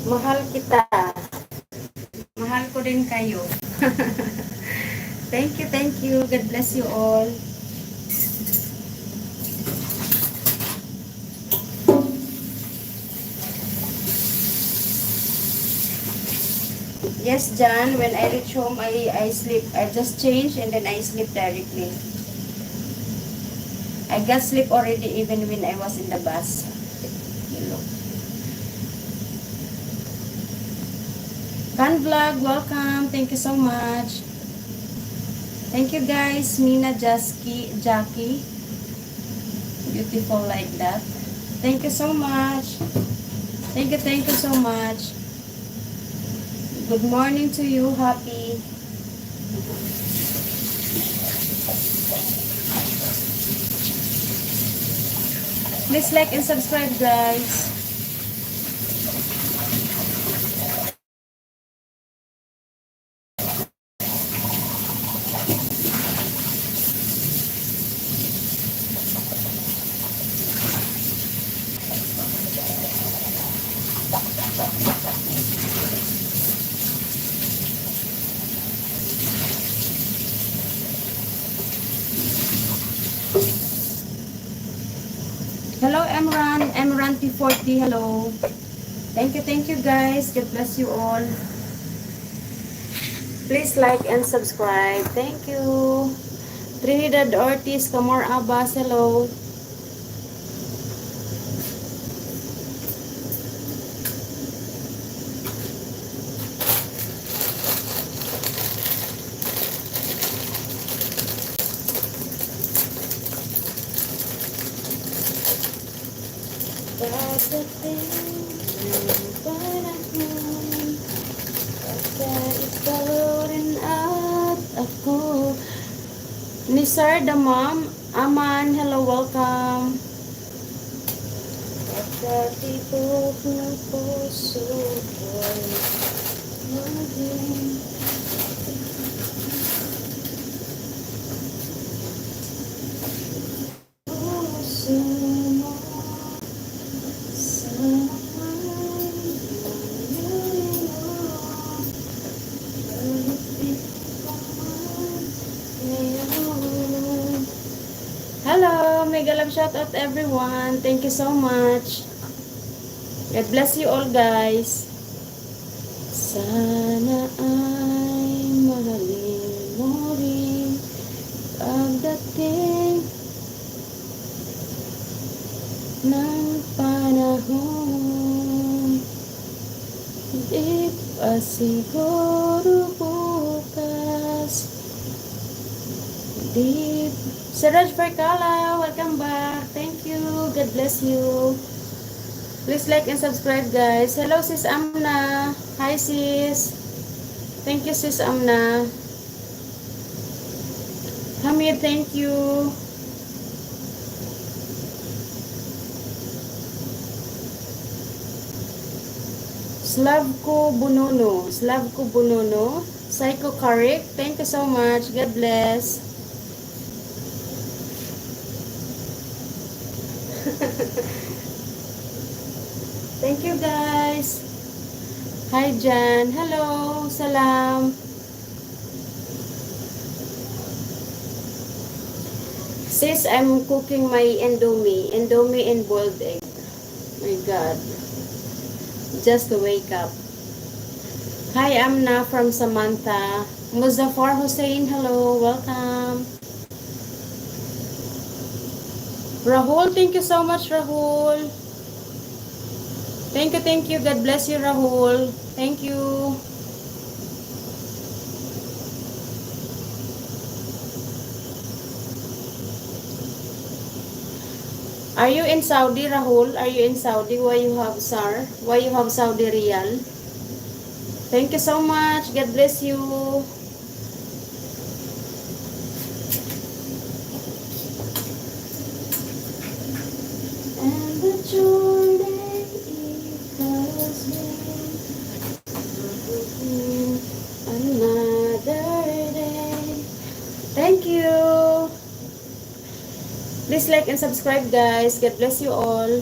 Mahal kita. Mahal ko din kayo. Thank you, thank you. God bless you all. Yes, John, when I reach home, I sleep. I just change and then I sleep directly. I got sleep already even when I was in the bus. You know. Can Vlog, welcome. Thank you so much. Thank you guys. Mina, Jackie. Beautiful like that. Thank you so much. Thank you so much. Good morning to you, Happy. Please like and subscribe, guys. Hello, Emran P40, hello. Thank you guys. God bless you all. Please like and subscribe. Thank you. Trinidad Ortiz, Kamor Abbas, hello. Nisar the mom, Aman, hello, welcome. Pagkatibok ng puso ko'y maging puso mo sa hello, mega love shout out everyone. Thank you so much. God bless you all guys. Sana ay mahalin mo rin pagdating ng panahon. Di pa siguro bukas. Di Siraj Perkala, welcome back. Thank you. God bless you. Please like and subscribe, guys. Hello, Sis Amna. Hi, Sis. Thank you, Sis Amna. Hamid, thank you. Slavko Bunono. Slavko Bunono. Psycho Karik. Thank you so much. God bless. Thank you guys. Hi Jan. Hello. Salam. Sis, I'm cooking my Indomie. Indomie and boiled egg. My God. Just to wake up. Hi, Amna from Samantha. Muzaffar Hussein. Hello. Welcome. Rahul, thank you so much, Rahul. Thank you. God bless you, Rahul. Thank you. Are you in Saudi, Rahul? Are you in Saudi? Why you have SAR? Why you have Saudi Riyal? Thank you so much. God bless you. And the journey another day. Thank you. Please like and subscribe, guys. God bless you all.